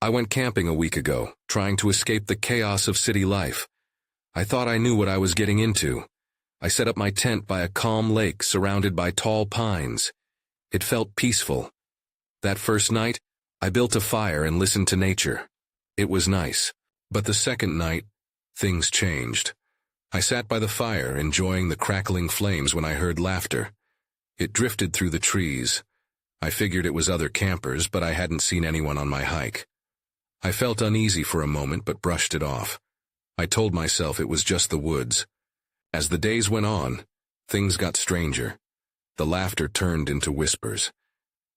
I went camping a week ago, trying to escape the chaos of city life. I thought I knew what I was getting into. I set up my tent by a calm lake surrounded by tall pines. It felt peaceful. That first night, I built a fire and listened to nature. It was nice. But the second night, things changed. I sat by the fire, enjoying the crackling flames when I heard laughter. It drifted through the trees. I figured it was other campers, but I hadn't seen anyone on my hike. I felt uneasy for a moment, but brushed it off. I told myself it was just the woods. As the days went on, things got stranger. The laughter turned into whispers.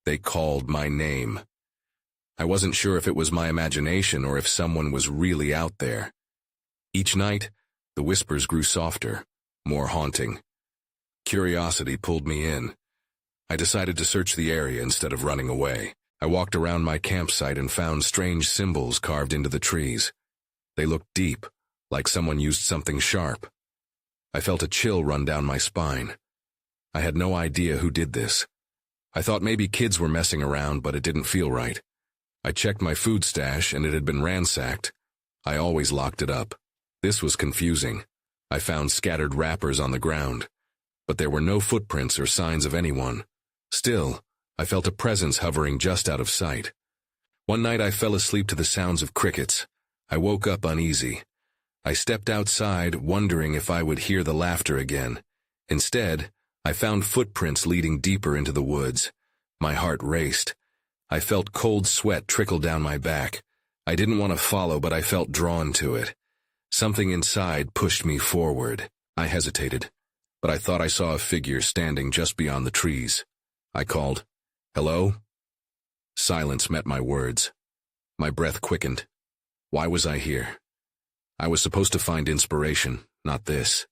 They called my name. I wasn't sure if it was my imagination or if someone was really out there. Each night, the whispers grew softer, more haunting. Curiosity pulled me in. I decided to search the area instead of running away. I walked around my campsite and found strange symbols carved into the trees. They looked deep, like someone used something sharp. I felt a chill run down my spine. I had no idea who did this. I thought maybe kids were messing around, but it didn't feel right. I checked my food stash and it had been ransacked. I always locked it up. This was confusing. I found scattered wrappers on the ground, but there were no footprints or signs of anyone. Still, I felt a presence hovering just out of sight. One night I fell asleep to the sounds of crickets. I woke up uneasy. I stepped outside, wondering if I would hear the laughter again. Instead, I found footprints leading deeper into the woods. My heart raced. I felt cold sweat trickle down my back. I didn't want to follow, but I felt drawn to it. Something inside pushed me forward. I hesitated, but I thought I saw a figure standing just beyond the trees. I called, "Hello?" Silence met my words. My breath quickened. Why was I here? I was supposed to find inspiration, not this.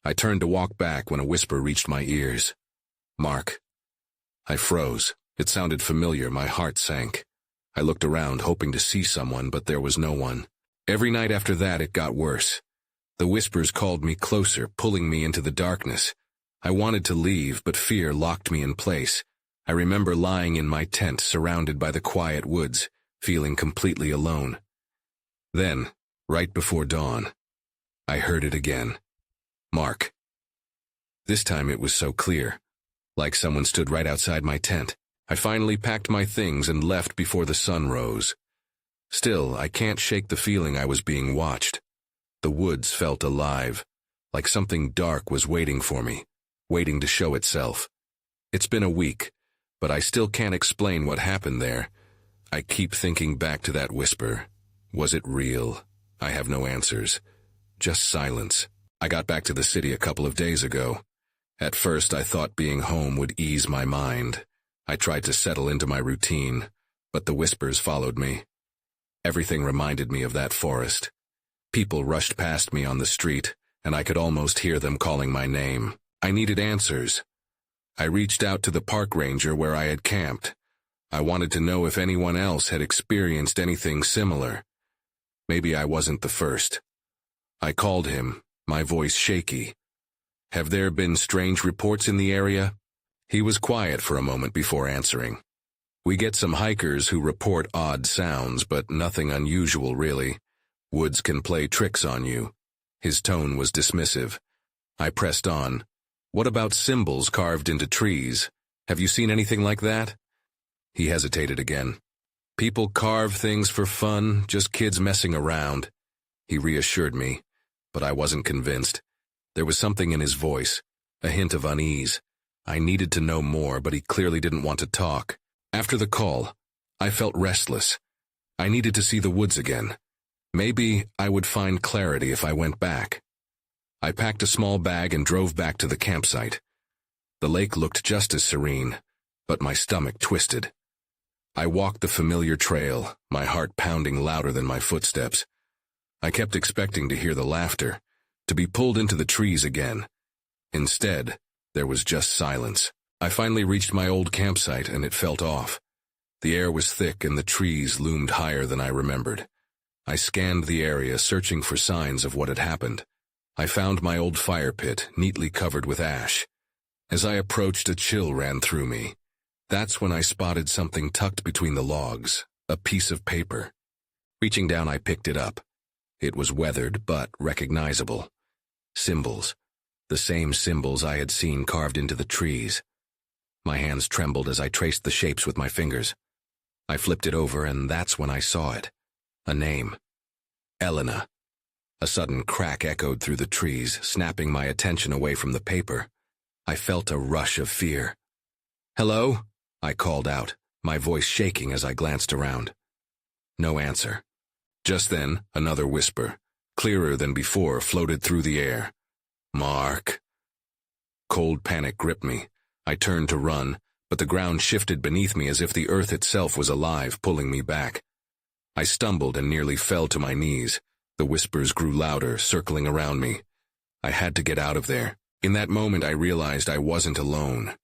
I turned to walk back when a whisper reached my ears. "Mark." I froze. It sounded familiar. My heart sank. I looked around, hoping to see someone, but there was no one. Every night after that, it got worse. The whispers called me closer, pulling me into the darkness. I wanted to leave, but fear locked me in place. I remember lying in my tent, surrounded by the quiet woods, feeling completely alone. Then, right before dawn, I heard it again. "Mark." This time it was so clear, like someone stood right outside my tent. I finally packed my things and left before the sun rose. Still, I can't shake the feeling I was being watched. The woods felt alive, like something dark was waiting for me, waiting to show itself. It's been a week, but I still can't explain what happened there. I keep thinking back to that whisper. Was it real? I have no answers. Just silence. I got back to the city a couple of days ago. At first, I thought being home would ease my mind. I tried to settle into my routine, but the whispers followed me. Everything reminded me of that forest. People rushed past me on the street, and I could almost hear them calling my name. I needed answers. I reached out to the park ranger where I had camped. I wanted to know if anyone else had experienced anything similar. Maybe I wasn't the first. I called him, my voice shaky. "Have there been strange reports in the area?" He was quiet for a moment before answering. "We get some hikers who report odd sounds, but nothing unusual really. Woods can play tricks on you." His tone was dismissive. I pressed on. "What about symbols carved into trees? Have you seen anything like that?" He hesitated again. "People carve things for fun, just kids messing around." He reassured me, but I wasn't convinced. There was something in his voice, a hint of unease. I needed to know more, but he clearly didn't want to talk. After the call, I felt restless. I needed to see the woods again. Maybe I would find clarity if I went back. I packed a small bag and drove back to the campsite. The lake looked just as serene, but my stomach twisted. I walked the familiar trail, my heart pounding louder than my footsteps. I kept expecting to hear the laughter, to be pulled into the trees again. Instead, there was just silence. I finally reached my old campsite and it felt off. The air was thick and the trees loomed higher than I remembered. I scanned the area, searching for signs of what had happened. I found my old fire pit, neatly covered with ash. As I approached, a chill ran through me. That's when I spotted something tucked between the logs, A piece of paper. Reaching down, I picked it up. It was weathered, but recognizable. Symbols. The same symbols I had seen carved into the trees. My hands trembled as I traced the shapes with my fingers. I flipped it over, and that's when I saw it. A name. Elena. A sudden crack echoed through the trees, snapping my attention away from the paper. I felt a rush of fear. "Hello?" I called out, my voice shaking as I glanced around. No answer. Just then, another whisper, clearer than before, floated through the air. "Mark." Cold panic gripped me. I turned to run, but the ground shifted beneath me as if the earth itself was alive, pulling me back. I stumbled and nearly fell to my knees. The whispers grew louder, circling around me. I had to get out of there. In that moment, I realized I wasn't alone.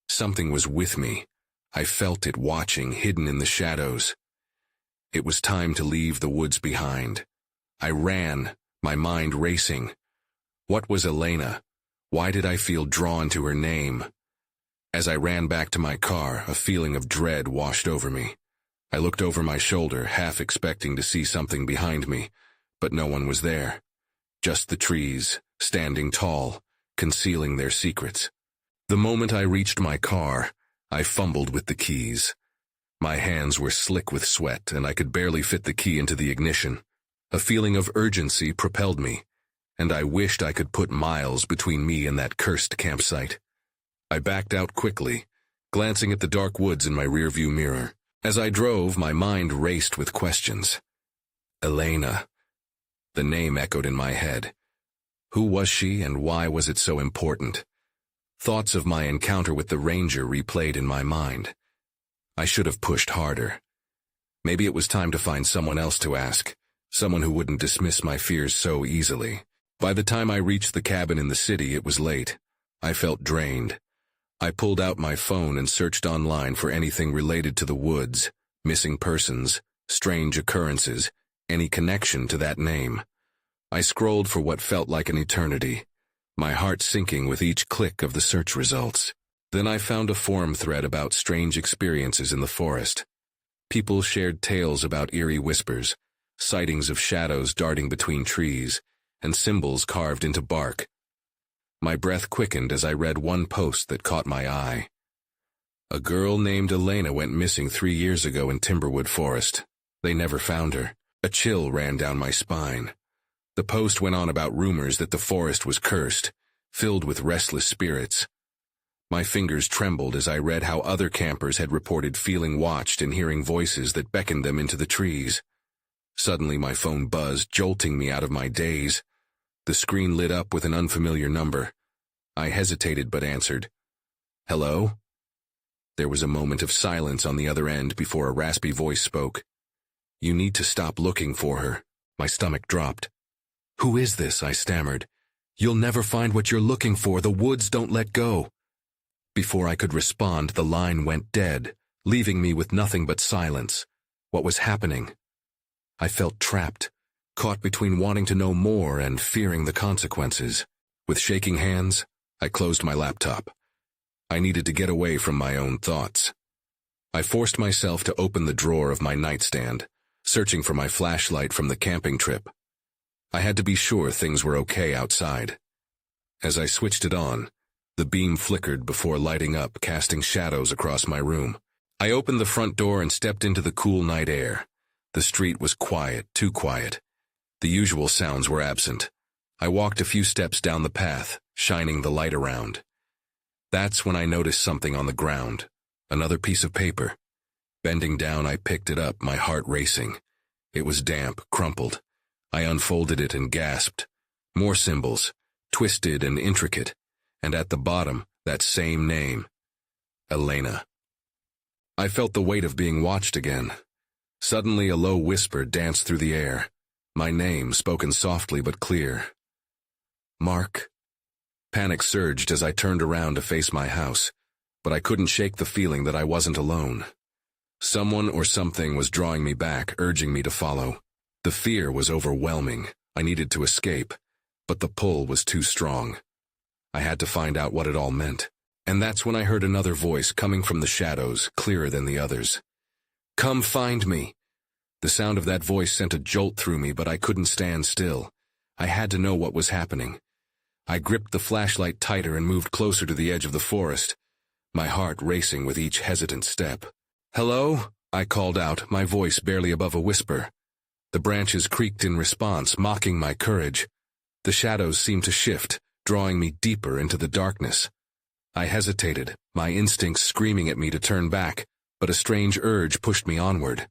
Something was with me. I felt it watching, hidden in the shadows. It was time to leave the woods behind. I ran, my mind racing. What was Elena? Why did I feel drawn to her name? As I ran back to my car, a feeling of dread washed over me. I looked over my shoulder, half expecting to see something behind me, but no one was there. Just the trees, standing tall, concealing their secrets. The moment I reached my car, I fumbled with the keys. My hands were slick with sweat, and I could barely fit the key into the ignition. A feeling of urgency propelled me, and I wished I could put miles between me and that cursed campsite. I backed out quickly, glancing at the dark woods in my rearview mirror. As I drove, my mind raced with questions. Elena. The name echoed in my head. Who was she, and why was it so important? Thoughts of my encounter with the ranger replayed in my mind. I should have pushed harder. Maybe it was time to find someone else to ask, someone who wouldn't dismiss my fears so easily. By the time I reached the cabin in the city, it was late. I felt drained. I pulled out my phone and searched online for anything related to the woods, missing persons, strange occurrences, any connection to that name. I scrolled for what felt like an eternity, my heart sinking with each click of the search results. Then I found a forum thread about strange experiences in the forest. People shared tales about eerie whispers, sightings of shadows darting between trees, and symbols carved into bark. My breath quickened as I read one post that caught my eye. A girl named Elena went missing 3 years ago in Timberwood Forest. They never found her. A chill ran down my spine. The post went on about rumors that the forest was cursed, filled with restless spirits. My fingers trembled as I read how other campers had reported feeling watched and hearing voices that beckoned them into the trees. Suddenly my phone buzzed, jolting me out of my daze. The screen lit up with an unfamiliar number. I hesitated but answered. "Hello?" There was a moment of silence on the other end before a raspy voice spoke. "You need to stop looking for her." My stomach dropped. "Who is this?" I stammered. "You'll never find what you're looking for. The woods don't let go." Before I could respond, the line went dead, leaving me with nothing but silence. What was happening? I felt trapped, caught between wanting to know more and fearing the consequences. With shaking hands, I closed my laptop. I needed to get away from my own thoughts. I forced myself to open the drawer of my nightstand, searching for my flashlight from the camping trip. I had to be sure things were okay outside. As I switched it on, the beam flickered before lighting up, casting shadows across my room. I opened the front door and stepped into the cool night air. The street was quiet, too quiet. The usual sounds were absent. I walked a few steps down the path, shining the light around. That's when I noticed something on the ground, another piece of paper. Bending down, I picked it up, my heart racing. It was damp, crumpled. I unfolded it and gasped. More symbols, twisted and intricate, and at the bottom, that same name, Elena. I felt the weight of being watched again. Suddenly a low whisper danced through the air. My name, spoken softly but clear. Mark. Panic surged as I turned around to face my house, but I couldn't shake the feeling that I wasn't alone. Someone or something was drawing me back, urging me to follow. The fear was overwhelming. I needed to escape, but the pull was too strong. I had to find out what it all meant. And that's when I heard another voice coming from the shadows, clearer than the others. Come find me. The sound of that voice sent a jolt through me, but I couldn't stand still. I had to know what was happening. I gripped the flashlight tighter and moved closer to the edge of the forest, my heart racing with each hesitant step. "Hello?" I called out, my voice barely above a whisper. The branches creaked in response, mocking my courage. The shadows seemed to shift, drawing me deeper into the darkness. I hesitated, my instincts screaming at me to turn back, but a strange urge pushed me onward.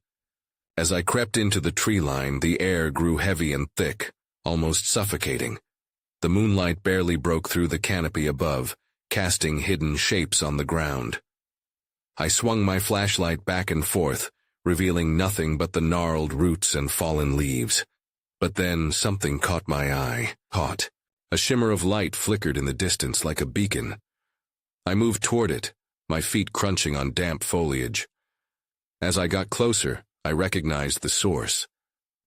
As I crept into the tree line, the air grew heavy and thick, almost suffocating. The moonlight barely broke through the canopy above, casting hidden shapes on the ground. I swung my flashlight back and forth, revealing nothing but the gnarled roots and fallen leaves. But then something caught my eye. A shimmer of light flickered in the distance like a beacon. I moved toward it, my feet crunching on damp foliage. As I got closer, I recognized the source,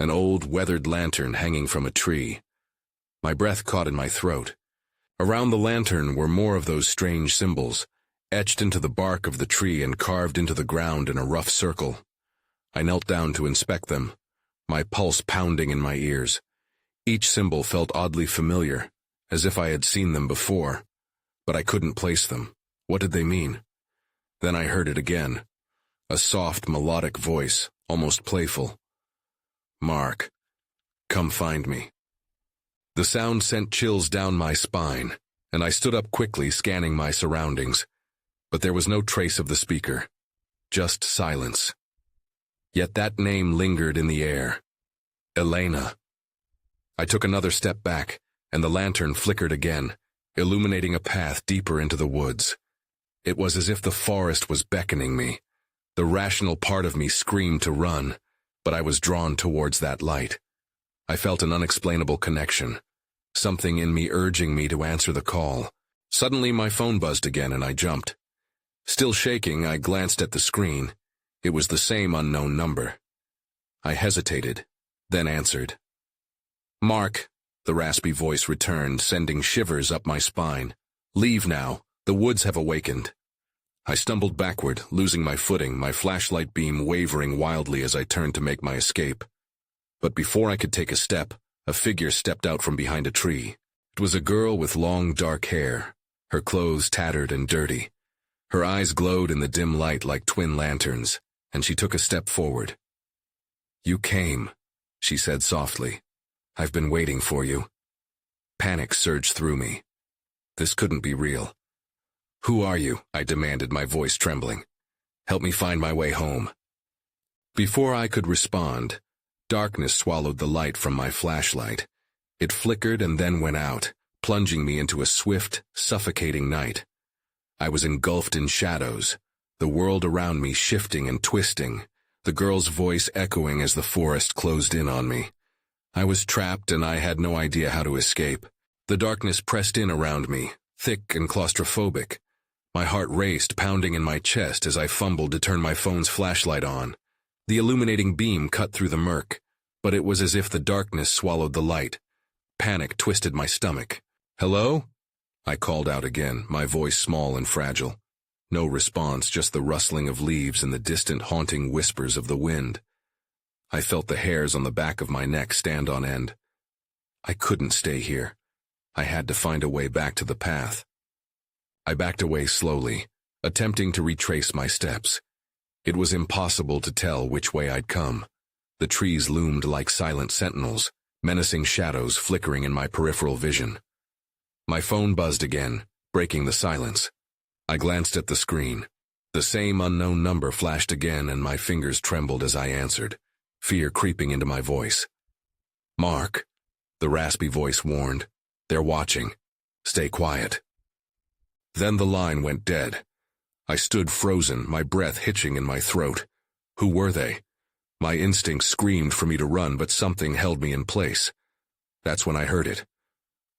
an old, weathered lantern hanging from a tree. My breath caught in my throat. Around the lantern were more of those strange symbols, etched into the bark of the tree and carved into the ground in a rough circle. I knelt down to inspect them, my pulse pounding in my ears. Each symbol felt oddly familiar, as if I had seen them before, but I couldn't place them. What did they mean? Then I heard it again, a soft, melodic voice, almost playful. "Mark, come find me." The sound sent chills down my spine, and I stood up quickly, scanning my surroundings. But there was no trace of the speaker, just silence. Yet that name lingered in the air. Elena. I took another step back, and the lantern flickered again, illuminating a path deeper into the woods. It was as if the forest was beckoning me. The rational part of me screamed to run, but I was drawn towards that light. I felt an unexplainable connection, something in me urging me to answer the call. Suddenly my phone buzzed again and I jumped. Still shaking, I glanced at the screen. It was the same unknown number. I hesitated, then answered. "Mark," the raspy voice returned, sending shivers up my spine. "Leave now. The woods have awakened." I stumbled backward, losing my footing, my flashlight beam wavering wildly as I turned to make my escape. But before I could take a step, a figure stepped out from behind a tree. It was a girl with long, dark hair, her clothes tattered and dirty. Her eyes glowed in the dim light like twin lanterns, and she took a step forward. "You came," she said softly. "I've been waiting for you." Panic surged through me. This couldn't be real. "Who are you?" I demanded, my voice trembling. "Help me find my way home." Before I could respond, darkness swallowed the light from my flashlight. It flickered and then went out, plunging me into a swift, suffocating night. I was engulfed in shadows, the world around me shifting and twisting, the girl's voice echoing as the forest closed in on me. I was trapped and I had no idea how to escape. The darkness pressed in around me, thick and claustrophobic. My heart raced, pounding in my chest as I fumbled to turn my phone's flashlight on. The illuminating beam cut through the murk, but it was as if the darkness swallowed the light. Panic twisted my stomach. "Hello?" I called out again, my voice small and fragile. No response, just the rustling of leaves and the distant haunting whispers of the wind. I felt the hairs on the back of my neck stand on end. I couldn't stay here. I had to find a way back to the path. I backed away slowly, attempting to retrace my steps. It was impossible to tell which way I'd come. The trees loomed like silent sentinels, menacing shadows flickering in my peripheral vision. My phone buzzed again, breaking the silence. I glanced at the screen. The same unknown number flashed again and my fingers trembled as I answered, fear creeping into my voice. "Mark," the raspy voice warned. "They're watching. Stay quiet." Then the line went dead. I stood frozen, my breath hitching in my throat. Who were they? My instincts screamed for me to run, but something held me in place. That's when I heard it.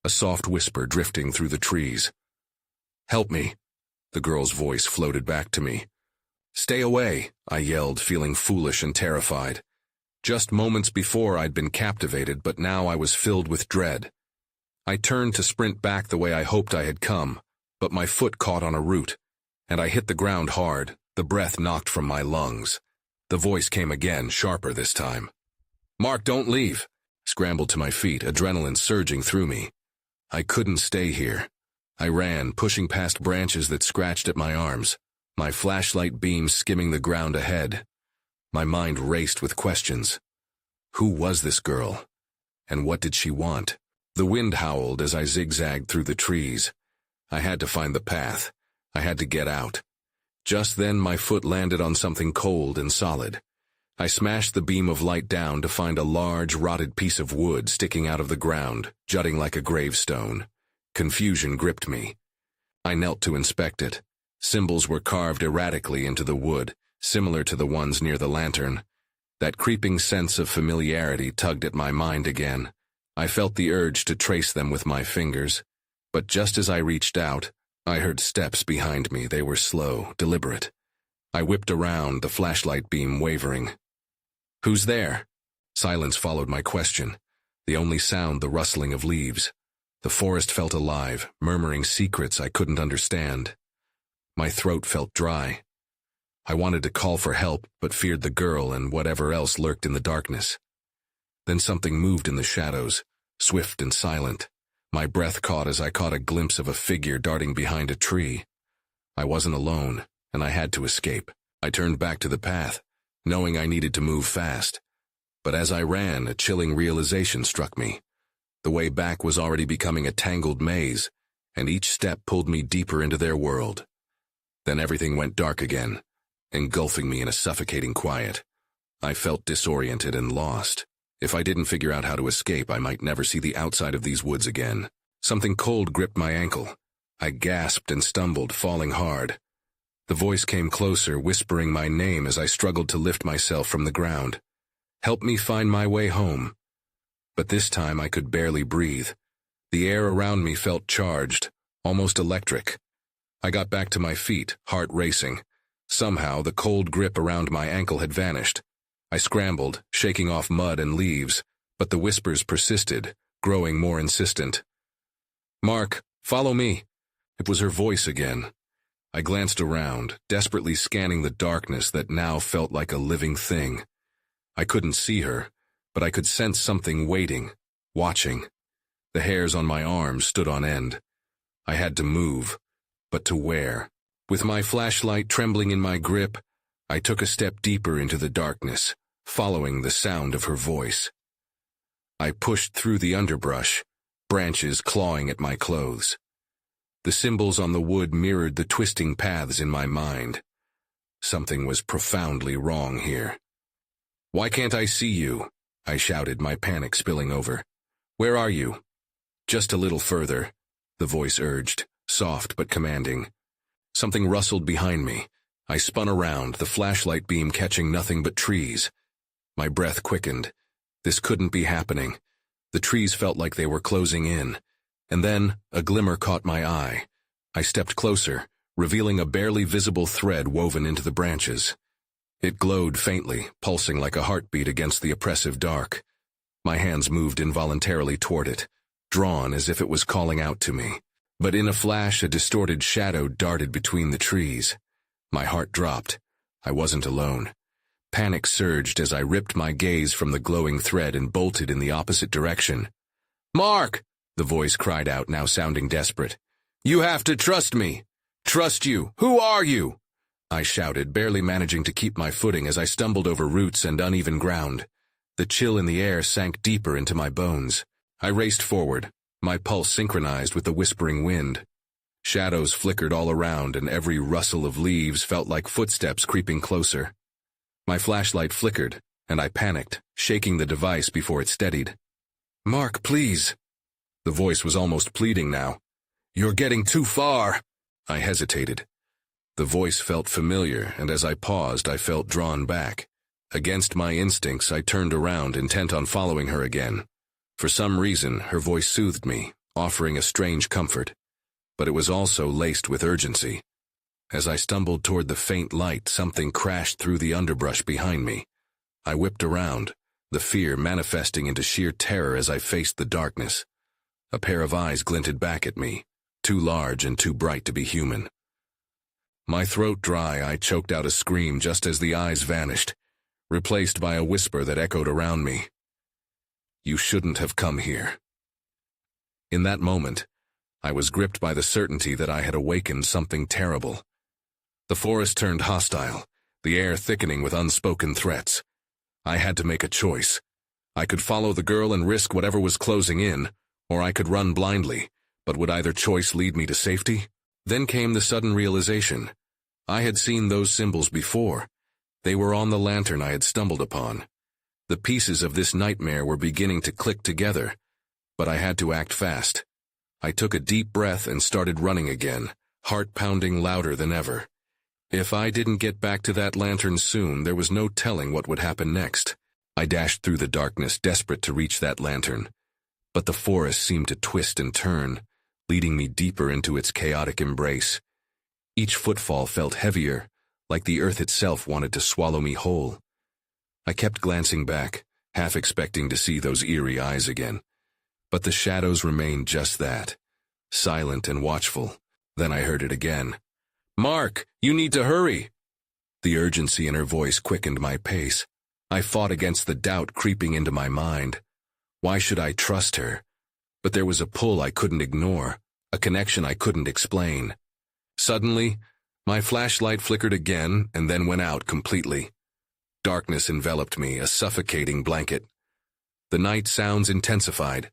A soft whisper drifting through the trees. "Help me," the girl's voice floated back to me. "Stay away," I yelled, feeling foolish and terrified. Just moments before I'd been captivated, but now I was filled with dread. I turned to sprint back the way I hoped I had come, but my foot caught on a root, and I hit the ground hard, the breath knocked from my lungs. The voice came again, sharper this time. "Mark, don't leave." Scrambled to my feet, adrenaline surging through me. I couldn't stay here. I ran, pushing past branches that scratched at my arms, my flashlight beam skimming the ground ahead. My mind raced with questions. Who was this girl? And what did she want? The wind howled as I zigzagged through the trees. I had to find the path. I had to get out. Just then my foot landed on something cold and solid. I smashed the beam of light down to find a large, rotted piece of wood sticking out of the ground, jutting like a gravestone. Confusion gripped me. I knelt to inspect it. Symbols were carved erratically into the wood, similar to the ones near the lantern. That creeping sense of familiarity tugged at my mind again. I felt the urge to trace them with my fingers. But just as I reached out, I heard steps behind me. They were slow, deliberate. I whipped around, the flashlight beam wavering. "Who's there?" Silence followed my question, the only sound the rustling of leaves. The forest felt alive, murmuring secrets I couldn't understand. My throat felt dry. I wanted to call for help, but feared the girl and whatever else lurked in the darkness. Then something moved in the shadows, swift and silent. My breath caught as I caught a glimpse of a figure darting behind a tree. I wasn't alone, and I had to escape. I turned back to the path, knowing I needed to move fast. But as I ran, a chilling realization struck me. The way back was already becoming a tangled maze, and each step pulled me deeper into their world. Then everything went dark again, engulfing me in a suffocating quiet. I felt disoriented and lost. If I didn't figure out how to escape, I might never see the outside of these woods again. Something cold gripped my ankle. I gasped and stumbled, falling hard. The voice came closer, whispering my name as I struggled to lift myself from the ground. "Help me find my way home." But this time I could barely breathe. The air around me felt charged, almost electric. I got back to my feet, heart racing. Somehow the cold grip around my ankle had vanished. I scrambled, shaking off mud and leaves, but the whispers persisted, growing more insistent. "Mark, follow me." It was her voice again. I glanced around, desperately scanning the darkness that now felt like a living thing. I couldn't see her, but I could sense something waiting, watching. The hairs on my arms stood on end. I had to move, but to where? With my flashlight trembling in my grip, I took a step deeper into the darkness, following the sound of her voice. I pushed through the underbrush, branches clawing at my clothes. The symbols on the wood mirrored the twisting paths in my mind. Something was profoundly wrong here. "Why can't I see you?" I shouted, my panic spilling over. "Where are you?" "Just a little further," the voice urged, soft but commanding. Something rustled behind me. I spun around, the flashlight beam catching nothing but trees. My breath quickened. This couldn't be happening. The trees felt like they were closing in. And then, a glimmer caught my eye. I stepped closer, revealing a barely visible thread woven into the branches. It glowed faintly, pulsing like a heartbeat against the oppressive dark. My hands moved involuntarily toward it, drawn as if it was calling out to me. But in a flash, a distorted shadow darted between the trees. My heart dropped. I wasn't alone. Panic surged as I ripped my gaze from the glowing thread and bolted in the opposite direction. "Mark!" the voice cried out, now sounding desperate. "You have to trust me." "Trust you? Who are you?" I shouted, barely managing to keep my footing as I stumbled over roots and uneven ground. The chill in the air sank deeper into my bones. I raced forward, my pulse synchronized with the whispering wind. Shadows flickered all around, and every rustle of leaves felt like footsteps creeping closer. My flashlight flickered, and I panicked, shaking the device before it steadied. "Mark, please." The voice was almost pleading now. "You're getting too far." I hesitated. The voice felt familiar, and as I paused, I felt drawn back. Against my instincts, I turned around, intent on following her again. For some reason, her voice soothed me, offering a strange comfort. But it was also laced with urgency. As I stumbled toward the faint light, something crashed through the underbrush behind me. I whipped around, the fear manifesting into sheer terror as I faced the darkness. A pair of eyes glinted back at me, too large and too bright to be human. My throat dry, I choked out a scream just as the eyes vanished. replaced by a whisper that echoed around me. "You shouldn't have come here." In that moment, I was gripped by the certainty that I had awakened something terrible. The forest turned hostile, the air thickening with unspoken threats. I had to make a choice. I could follow the girl and risk whatever was closing in, or I could run blindly, but would either choice lead me to safety? Then came the sudden realization. I had seen those symbols before. They were on the lantern I had stumbled upon. The pieces of this nightmare were beginning to click together, but I had to act fast. I took a deep breath and started running again, heart pounding louder than ever. If I didn't get back to that lantern soon, there was no telling what would happen next. I dashed through the darkness, desperate to reach that lantern. But the forest seemed to twist and turn, leading me deeper into its chaotic embrace. Each footfall felt heavier, like the earth itself wanted to swallow me whole. I kept glancing back, half expecting to see those eerie eyes again. But the shadows remained just that, silent and watchful. Then I heard it again. "Mark, you need to hurry!" The urgency in her voice quickened my pace. I fought against the doubt creeping into my mind. Why should I trust her? But there was a pull I couldn't ignore, a connection I couldn't explain. Suddenly, my flashlight flickered again and then went out completely. Darkness enveloped me, a suffocating blanket. The night sounds intensified.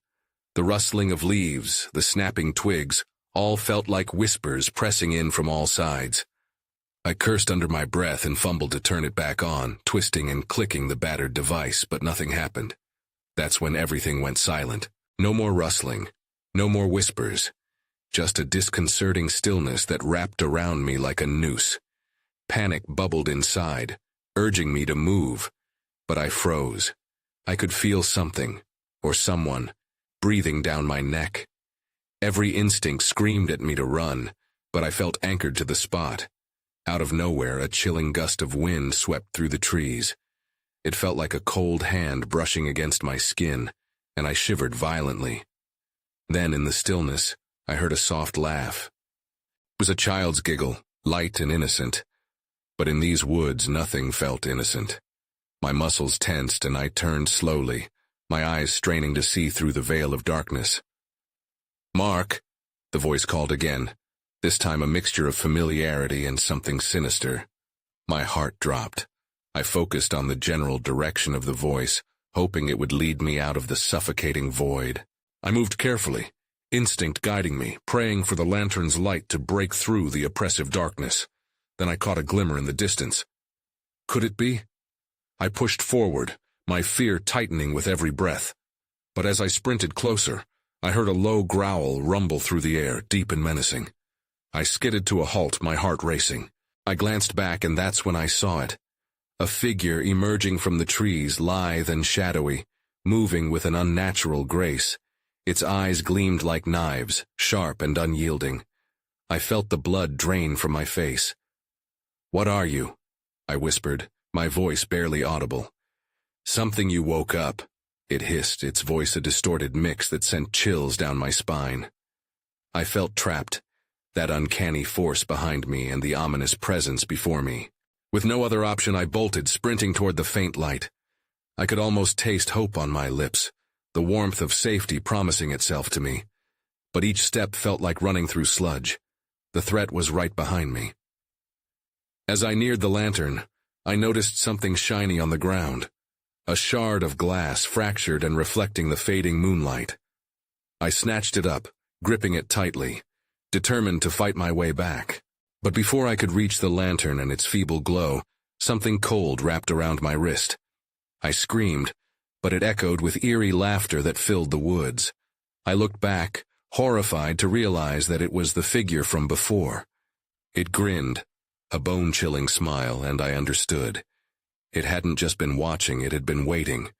The rustling of leaves, the snapping twigs, all felt like whispers pressing in from all sides. I cursed under my breath and fumbled to turn it back on, twisting and clicking the battered device, but nothing happened. That's when everything went silent. No more rustling, no more whispers, just a disconcerting stillness that wrapped around me like a noose. Panic bubbled inside, urging me to move, but I froze. I could feel something, or someone, breathing down my neck. Every instinct screamed at me to run, but I felt anchored to the spot. Out of nowhere, a chilling gust of wind swept through the trees. It felt like a cold hand brushing against my skin, and I shivered violently. Then, in the stillness, I heard a soft laugh. It was a child's giggle, light and innocent. But in these woods, nothing felt innocent. My muscles tensed and I turned slowly, my eyes straining to see through the veil of darkness. "Mark," the voice called again, this time a mixture of familiarity and something sinister. My heart dropped. I focused on the general direction of the voice, hoping it would lead me out of the suffocating void. I moved carefully, instinct guiding me, praying for the lantern's light to break through the oppressive darkness. Then I caught a glimmer in the distance. Could it be? I pushed forward, my fear tightening with every breath. But as I sprinted closer, I heard a low growl rumble through the air, deep and menacing. I skidded to a halt, my heart racing. I glanced back, and that's when I saw it. A figure emerging from the trees, lithe and shadowy, moving with an unnatural grace. Its eyes gleamed like knives, sharp and unyielding. I felt the blood drain from my face. "What are you?" I whispered, my voice barely audible. "Something you woke up," it hissed, its voice a distorted mix that sent chills down my spine. I felt trapped, that uncanny force behind me and the ominous presence before me. With no other option, I bolted, sprinting toward the faint light. I could almost taste hope on my lips, the warmth of safety promising itself to me. But each step felt like running through sludge. The threat was right behind me. As I neared the lantern, I noticed something shiny on the ground. A shard of glass fractured and reflecting the fading moonlight. I snatched it up, gripping it tightly, determined to fight my way back. But before I could reach the lantern and its feeble glow, something cold wrapped around my wrist. I screamed, but it echoed with eerie laughter that filled the woods. I looked back, horrified to realize that it was the figure from before. It grinned, a bone-chilling smile, and I understood. It hadn't just been watching, it had been waiting.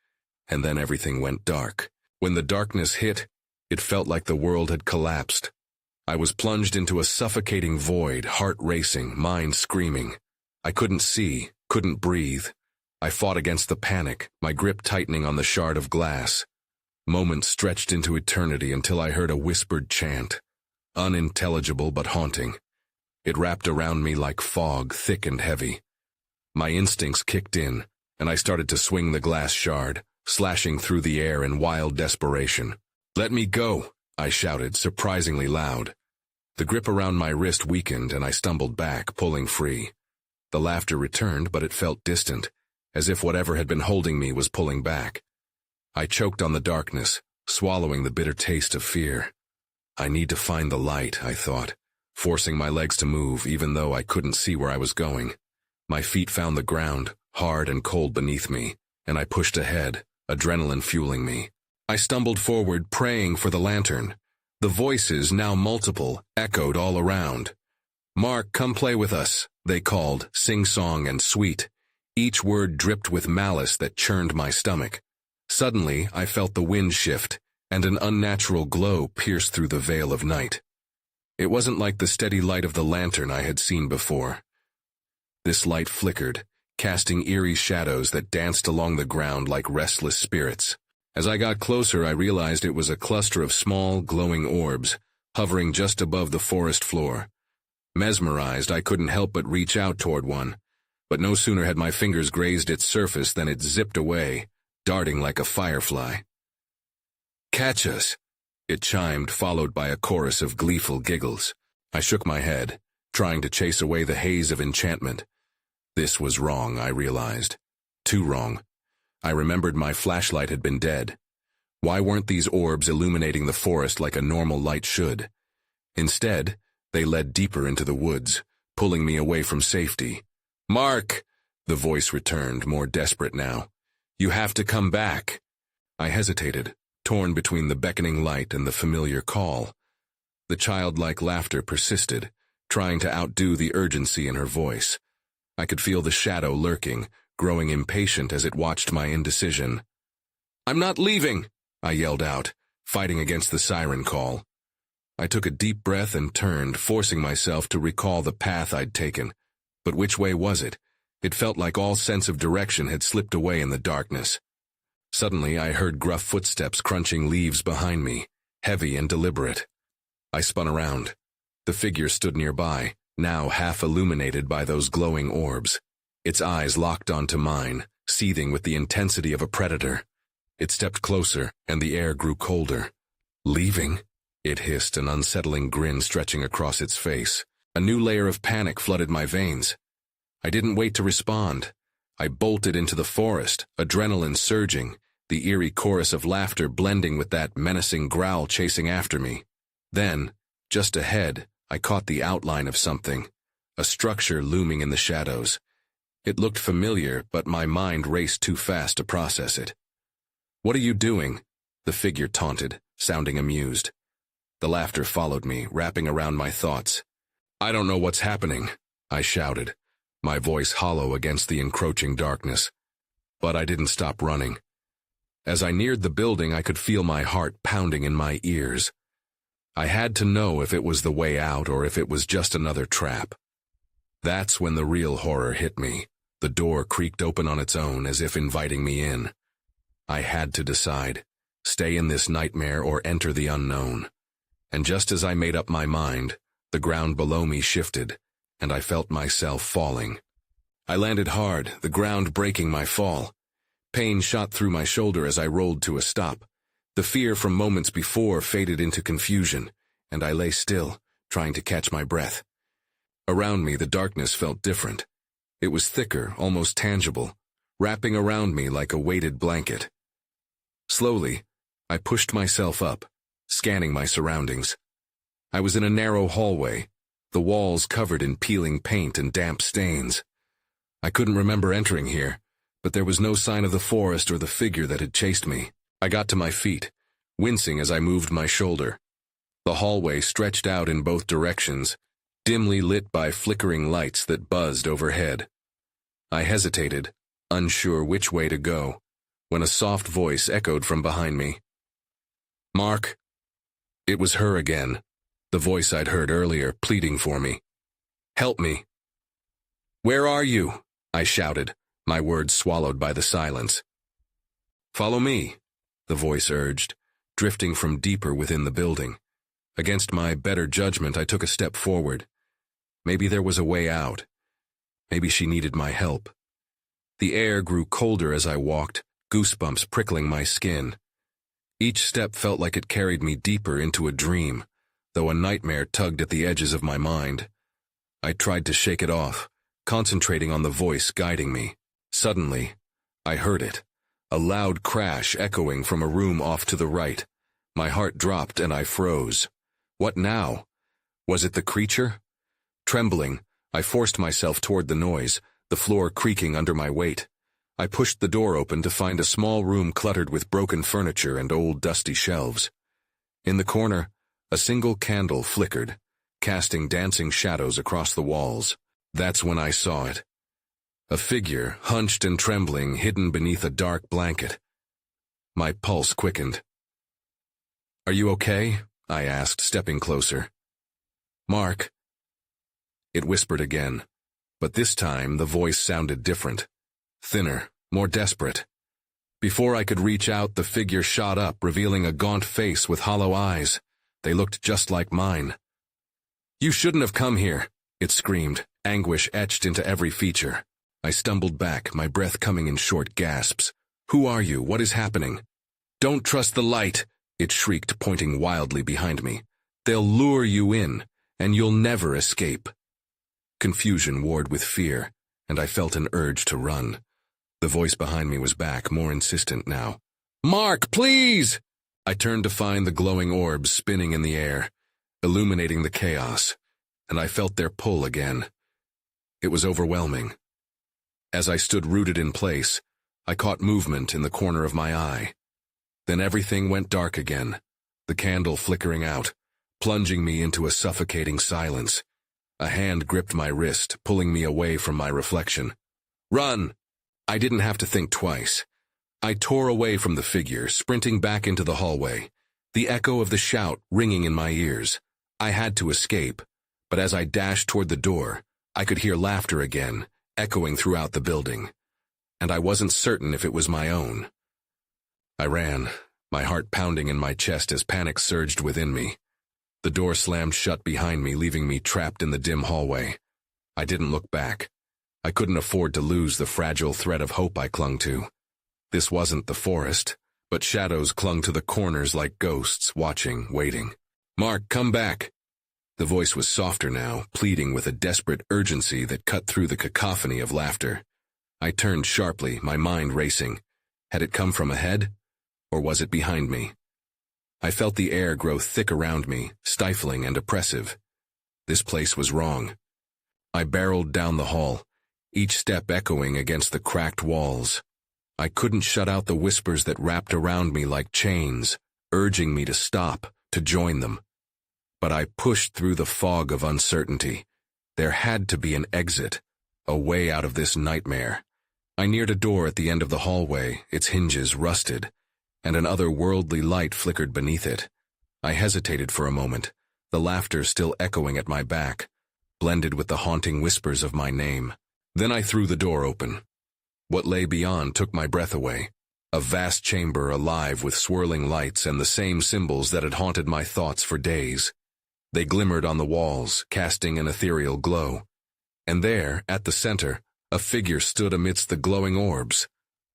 And then everything went dark. When the darkness hit, it felt like the world had collapsed. I was plunged into a suffocating void, heart racing, mind screaming. I couldn't see, couldn't breathe. I fought against the panic, my grip tightening on the shard of glass. Moments stretched into eternity until I heard a whispered chant, unintelligible but haunting. It wrapped around me like fog, thick and heavy. My instincts kicked in, and I started to swing the glass shard, slashing through the air in wild desperation. "Let me go," I shouted, surprisingly loud. The grip around my wrist weakened, and I stumbled back, pulling free. The laughter returned, but it felt distant, as if whatever had been holding me was pulling back. I choked on the darkness, swallowing the bitter taste of fear. I need to find the light, I thought, forcing my legs to move even though I couldn't see where I was going. My feet found the ground, hard and cold beneath me, and I pushed ahead, adrenaline fueling me. I stumbled forward, praying for the lantern. The voices, now multiple, echoed all around. "Mark, come play with us," they called, sing-song and sweet. Each word dripped with malice that churned my stomach. Suddenly, I felt the wind shift, and an unnatural glow pierced through the veil of night. It wasn't like the steady light of the lantern I had seen before. This light flickered, casting eerie shadows that danced along the ground like restless spirits. As I got closer, I realized it was a cluster of small, glowing orbs, hovering just above the forest floor. Mesmerized, I couldn't help but reach out toward one, but no sooner had my fingers grazed its surface than it zipped away, darting like a firefly. "Catch us," it chimed, followed by a chorus of gleeful giggles. I shook my head, trying to chase away the haze of enchantment. This was wrong, I realized. Too wrong. I remembered my flashlight had been dead. Why weren't these orbs illuminating the forest like a normal light should? Instead, they led deeper into the woods, pulling me away from safety. "Mark!" the voice returned, more desperate now. "You have to come back." I hesitated, torn between the beckoning light and the familiar call. The childlike laughter persisted, trying to outdo the urgency in her voice. I could feel the shadow lurking, growing impatient as it watched my indecision. "I'm not leaving!" I yelled out, fighting against the siren call. I took a deep breath and turned, forcing myself to recall the path I'd taken. But which way was it? It felt like all sense of direction had slipped away in the darkness. Suddenly, I heard gruff footsteps crunching leaves behind me, heavy and deliberate. I spun around. The figure stood nearby, now half illuminated by those glowing orbs. Its eyes locked onto mine, seething with the intensity of a predator. It stepped closer, and the air grew colder. "Leaving?" It hissed, an unsettling grin stretching across its face. A new layer of panic flooded my veins. I didn't wait to respond. I bolted into the forest, adrenaline surging, the eerie chorus of laughter blending with that menacing growl chasing after me. Then, just ahead, I caught the outline of something, a structure looming in the shadows. It looked familiar, but my mind raced too fast to process it. "What are you doing?" the figure taunted, sounding amused. The laughter followed me, wrapping around my thoughts. "I don't know what's happening," I shouted, my voice hollow against the encroaching darkness. But I didn't stop running. As I neared the building, I could feel my heart pounding in my ears. I had to know if it was the way out or if it was just another trap. That's when the real horror hit me. The door creaked open on its own, as if inviting me in. I had to decide, stay in this nightmare or enter the unknown. And just as I made up my mind, the ground below me shifted, and I felt myself falling. I landed hard, the ground breaking my fall. Pain shot through my shoulder as I rolled to a stop. The fear from moments before faded into confusion, and I lay still, trying to catch my breath. Around me, the darkness felt different. It was thicker, almost tangible, wrapping around me like a weighted blanket. Slowly, I pushed myself up, scanning my surroundings. I was in a narrow hallway, the walls covered in peeling paint and damp stains. I couldn't remember entering here, but there was no sign of the forest or the figure that had chased me. I got to my feet, wincing as I moved my shoulder. The hallway stretched out in both directions, dimly lit by flickering lights that buzzed overhead. I hesitated, unsure which way to go, when a soft voice echoed from behind me. "Mark." It was her again, the voice I'd heard earlier, pleading for me. "Help me." "Where are you?" I shouted, my words swallowed by the silence. "Follow me," the voice urged, drifting from deeper within the building. Against my better judgment, I took a step forward. Maybe there was a way out. Maybe she needed my help. The air grew colder as I walked, goosebumps prickling my skin. Each step felt like it carried me deeper into a dream, though a nightmare tugged at the edges of my mind. I tried to shake it off, concentrating on the voice guiding me. Suddenly, I heard it, a loud crash echoing from a room off to the right. My heart dropped and I froze. What now? Was it the creature? Trembling, I forced myself toward the noise, the floor creaking under my weight. I pushed the door open to find a small room cluttered with broken furniture and old dusty shelves. In the corner, a single candle flickered, casting dancing shadows across the walls. That's when I saw it. A figure, hunched and trembling, hidden beneath a dark blanket. My pulse quickened. "Are you okay?" I asked, stepping closer. "Mark." It whispered again, but this time the voice sounded different. Thinner, more desperate. Before I could reach out, the figure shot up, revealing a gaunt face with hollow eyes. They looked just like mine. "You shouldn't have come here," it screamed, anguish etched into every feature. I stumbled back, my breath coming in short gasps. "Who are you? What is happening?" "Don't trust the light," it shrieked, pointing wildly behind me. "They'll lure you in, and you'll never escape." Confusion warred with fear, and I felt an urge to run. The voice behind me was back, more insistent now. "Mark, please!" I turned to find the glowing orbs spinning in the air, illuminating the chaos, and I felt their pull again. It was overwhelming. As I stood rooted in place, I caught movement in the corner of my eye. Then everything went dark again, the candle flickering out, plunging me into a suffocating silence. A hand gripped my wrist, pulling me away from my reflection. "Run!" I didn't have to think twice. I tore away from the figure, sprinting back into the hallway, the echo of the shout ringing in my ears. I had to escape, but as I dashed toward the door, I could hear laughter again, echoing throughout the building, and I wasn't certain if it was my own. I ran, my heart pounding in my chest as panic surged within me. The door slammed shut behind me, leaving me trapped in the dim hallway. I didn't look back. I couldn't afford to lose the fragile thread of hope I clung to. This wasn't the forest, but shadows clung to the corners like ghosts, watching, waiting. "Mark, come back!" The voice was softer now, pleading with a desperate urgency that cut through the cacophony of laughter. I turned sharply, my mind racing. Had it come from ahead, or was it behind me? I felt the air grow thick around me, stifling and oppressive. This place was wrong. I barreled down the hall, each step echoing against the cracked walls. I couldn't shut out the whispers that wrapped around me like chains, urging me to stop, to join them. But I pushed through the fog of uncertainty. There had to be an exit, a way out of this nightmare. I neared a door at the end of the hallway, its hinges rusted, and an otherworldly light flickered beneath it. I hesitated for a moment, the laughter still echoing at my back, blended with the haunting whispers of my name. Then I threw the door open. What lay beyond took my breath away. A vast chamber alive with swirling lights and the same symbols that had haunted my thoughts for days. They glimmered on the walls, casting an ethereal glow. And there, at the center, a figure stood amidst the glowing orbs,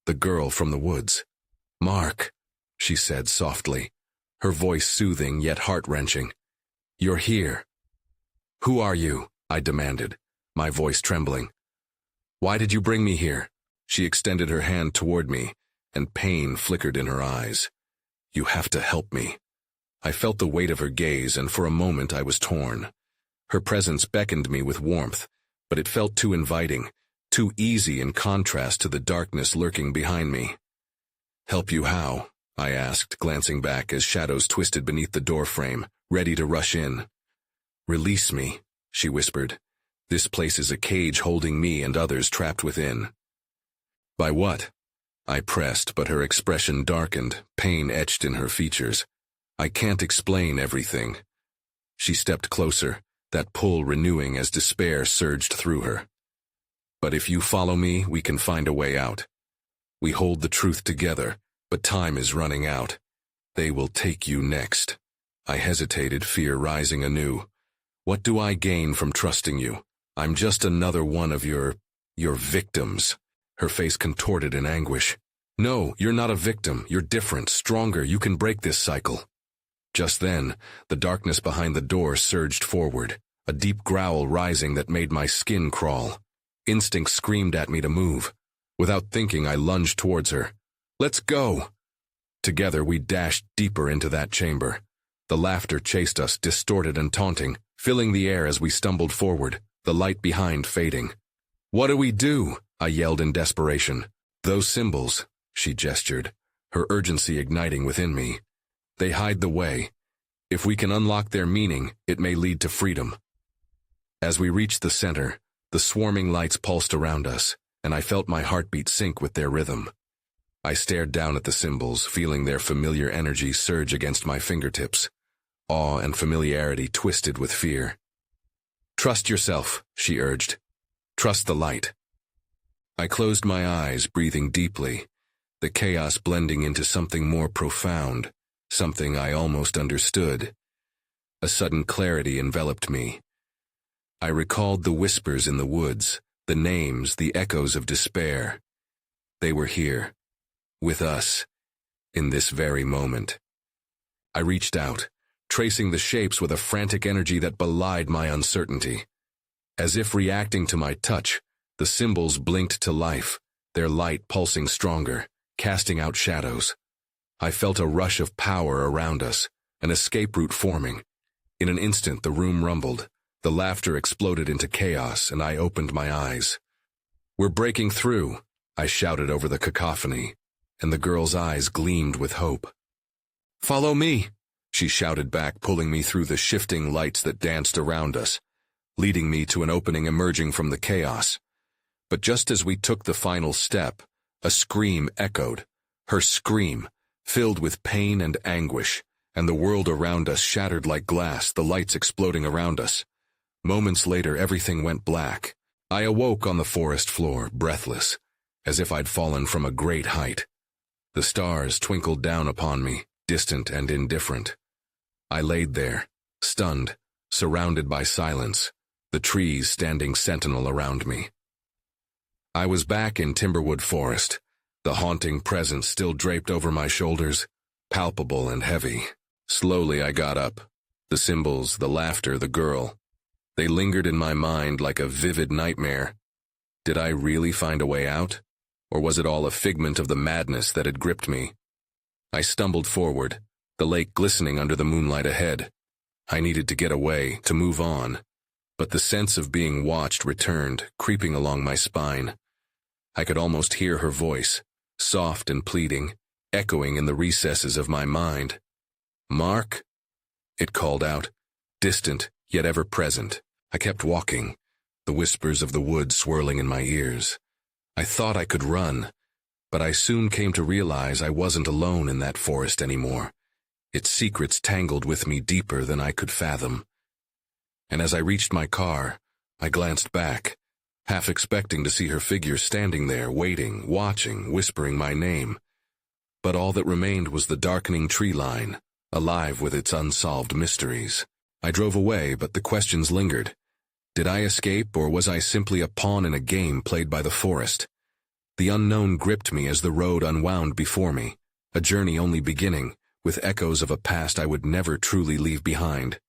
the girl from the woods. "Mark," she said softly, her voice soothing yet heart-wrenching. "You're here." "Who are you?" I demanded, my voice trembling. "Why did you bring me here?" She extended her hand toward me, and pain flickered in her eyes. "You have to help me." I felt the weight of her gaze, and for a moment I was torn. Her presence beckoned me with warmth, but it felt too inviting, too easy in contrast to the darkness lurking behind me. "Help you how?" I asked, glancing back as shadows twisted beneath the doorframe, ready to rush in. "Release me," she whispered. "This place is a cage holding me and others trapped within." "By what?" I pressed, but her expression darkened, pain etched in her features. "I can't explain everything." She stepped closer, that pull renewing as despair surged through her. "But if you follow me, we can find a way out. We hold the truth together, but time is running out. They will take you next." I hesitated, fear rising anew. "What do I gain from trusting you? I'm just another one of your victims." her face contorted in anguish. "No, you're not a victim. You're different, stronger. You can break this cycle." Just then, the darkness behind the door surged forward, a deep growl rising that made my skin crawl. Instinct screamed at me to move. Without thinking, I lunged towards her. "Let's go!" Together, we dashed deeper into that chamber. The laughter chased us, distorted and taunting, filling the air as we stumbled forward, the light behind fading. "What do we do?" I yelled in desperation. "Those symbols," she gestured, her urgency igniting within me. "They hide the way. If we can unlock their meaning, it may lead to freedom." As we reached the center, the swarming lights pulsed around us, and I felt my heartbeat sync with their rhythm. I stared down at the symbols, feeling their familiar energy surge against my fingertips. Awe and familiarity twisted with fear. "Trust yourself," she urged. "Trust the light." I closed my eyes, breathing deeply, the chaos blending into something more profound, something I almost understood. A sudden clarity enveloped me. I recalled the whispers in the woods, the names, the echoes of despair. They were here, with us, in this very moment. I reached out, tracing the shapes with a frantic energy that belied my uncertainty. As if reacting to my touch, the symbols blinked to life, their light pulsing stronger, casting out shadows. I felt a rush of power around us, an escape route forming. In an instant, the room rumbled. The laughter exploded into chaos, and I opened my eyes. "We're breaking through," I shouted over the cacophony, and the girl's eyes gleamed with hope. "Follow me," she shouted back, pulling me through the shifting lights that danced around us, leading me to an opening emerging from the chaos. But just as we took the final step, a scream echoed, her scream, filled with pain and anguish, and the world around us shattered like glass, the lights exploding around us. Moments later, everything went black. I awoke on the forest floor, breathless, as if I'd fallen from a great height. The stars twinkled down upon me, distant and indifferent. I laid there, stunned, surrounded by silence, the trees standing sentinel around me. I was back in Timberwood Forest, the haunting presence still draped over my shoulders, palpable and heavy. Slowly I got up. The symbols, the laughter, the girl. They lingered in my mind like a vivid nightmare. Did I really find a way out? Or was it all a figment of the madness that had gripped me? I stumbled forward, the lake glistening under the moonlight ahead. I needed to get away, to move on. But the sense of being watched returned, creeping along my spine. I could almost hear her voice, soft and pleading, echoing in the recesses of my mind. "Mark?" It called out, distant, yet ever present. I kept walking, the whispers of the woods swirling in my ears. I thought I could run, but I soon came to realize I wasn't alone in that forest anymore. Its secrets tangled with me deeper than I could fathom. And as I reached my car, I glanced back, half expecting to see her figure standing there, waiting, watching, whispering my name. But all that remained was the darkening tree line, alive with its unsolved mysteries. I drove away, but the questions lingered. Did I escape, or was I simply a pawn in a game played by the forest? The unknown gripped me as the road unwound before me, a journey only beginning, with echoes of a past I would never truly leave behind.